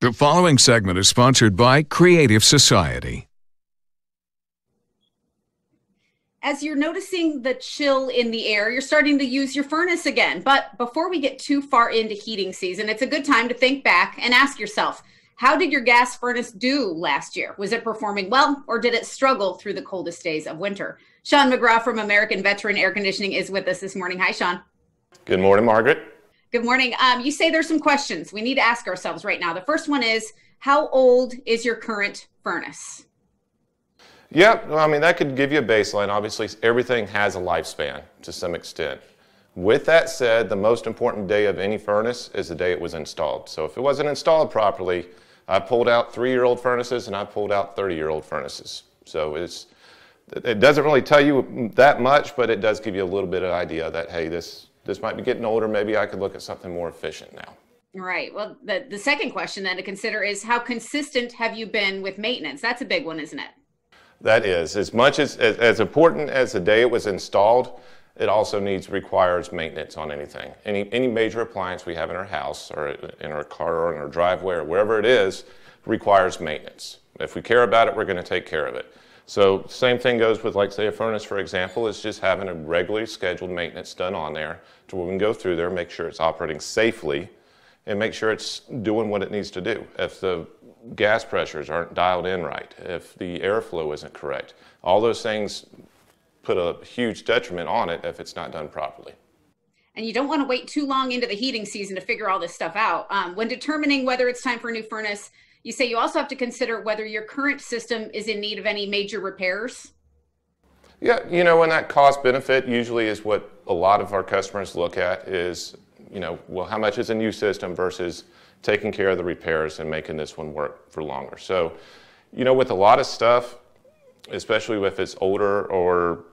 The following segment is sponsored by Creative Society. As you're noticing the chill in the air, you're starting to use your furnace again. But before we get too far into heating season, it's a good time to think back and ask yourself, how did your gas furnace do last year? Was it performing well, or did it struggle through the coldest days of winter? Shawn Mcgraw from American Veteran Air Conditioning is with us this morning. Hi, Shawn. Good morning, Margaret. Good morning. You say there's some questions we need to ask ourselves right now. The first one is, how old is your current furnace? Yeah, well, I mean, that could give you a baseline. Obviously, everything has a lifespan to some extent. With that said, the most important day of any furnace is the day it was installed. So if it wasn't installed properly, I pulled out 3-year-old furnaces and I pulled out 30-year-old furnaces. So it doesn't really tell you that much, but it does give you a little bit of idea that, hey, this might be getting older. Maybe I could look at something more efficient now. Right. Well, the second question then to consider is, how consistent have you been with maintenance? That's a big one, isn't it? That is. As much as important as the day it was installed, it also requires maintenance on anything. Any major appliance we have in our house or in our car or in our driveway or wherever it is requires maintenance. If we care about it, we're going to take care of it. So same thing goes with, like, say, a furnace, for example, is just having a regularly scheduled maintenance done on there to where we can go through there, make sure it's operating safely, and make sure it's doing what it needs to do. If the gas pressures aren't dialed in right, if the airflow isn't correct, all those things put a huge detriment on it if it's not done properly. And you don't want to wait too long into the heating season to figure all this stuff out. When determining whether it's time for a new furnace, you say you also have to consider whether your current system is in need of any major repairs. Yeah, and that cost benefit usually is what a lot of our customers look at is, well, how much is a new system versus taking care of the repairs and making this one work for longer. So, with a lot of stuff, especially if it's older or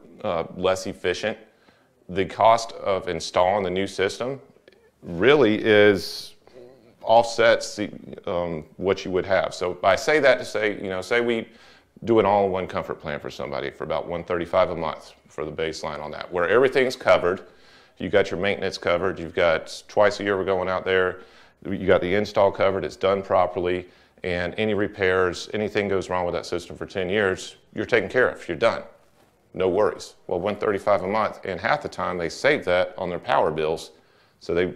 less efficient, the cost of installing the new system really offsets what you would have. So I say that to say, say we do an all-in-one comfort plan for somebody for about $135 a month for the baseline on that, where everything's covered. You got your maintenance covered. You've got twice a year we're going out there. You got the install covered. It's done properly. And any repairs, anything goes wrong with that system for 10 years, you're taken care of. You're done. No worries. Well, $135 a month, and half the time they save that on their power bills, so they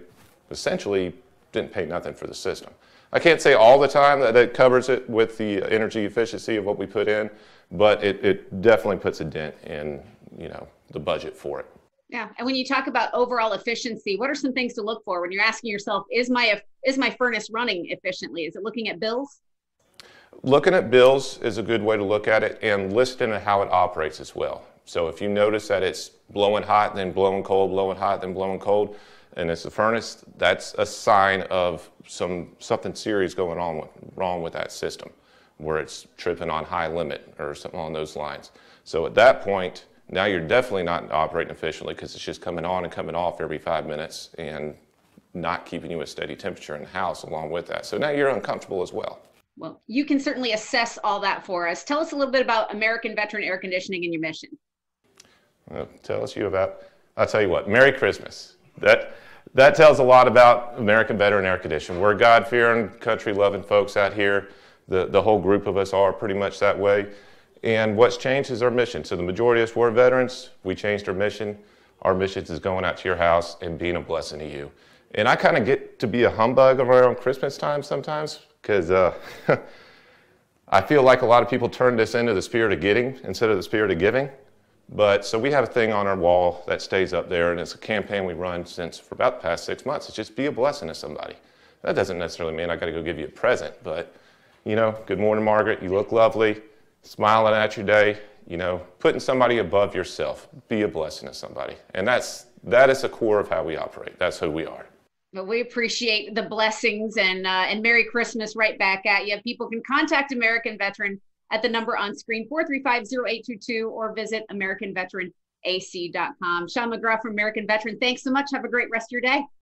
essentially didn't pay nothing for the system. I can't say all the time that it covers it with the energy efficiency of what we put in, but it definitely puts a dent in, the budget for it. Yeah, and when you talk about overall efficiency, what are some things to look for when you're asking yourself, is my furnace running efficiently? Is it looking at bills? Looking at bills is a good way to look at it, and listening to how it operates as well. So if you notice that it's blowing hot, then blowing cold, blowing hot, then blowing cold, and it's the furnace, that's a sign of something serious going on wrong with that system, where it's tripping on high limit or something along those lines. So at that point, now you're definitely not operating efficiently because it's just coming on and coming off every 5 minutes and not keeping you a steady temperature in the house along with that. So now you're uncomfortable as well. Well, you can certainly assess all that for us. Tell us a little bit about American Veteran Air Conditioning and your mission. I'll tell you what, Merry Christmas. That tells a lot about American Veteran Air Conditioning. We're God-fearing, country-loving folks out here. The whole group of us are pretty much that way. And what's changed is our mission. So the majority of us were veterans. We changed our mission. Our mission is going out to your house and being a blessing to you. And I kind of get to be a humbug around Christmas time sometimes because I feel like a lot of people turn this into the spirit of getting instead of the spirit of giving. But so we have a thing on our wall that stays up there, and it's a campaign we run for about the past 6 months. It's just be a blessing to somebody. That doesn't necessarily mean I got to go give you a present, but good morning, Margaret. You look lovely. Smiling at your day. Putting somebody above yourself. Be a blessing to somebody, and that is the core of how we operate. That's who we are. Well, we appreciate the blessings and Merry Christmas right back at you. People can contact American Veteran at the number on screen, 435-0822, or visit AmericanVeteranAC.com. Shawn Mcgraw from American Veteran, thanks so much. Have a great rest of your day.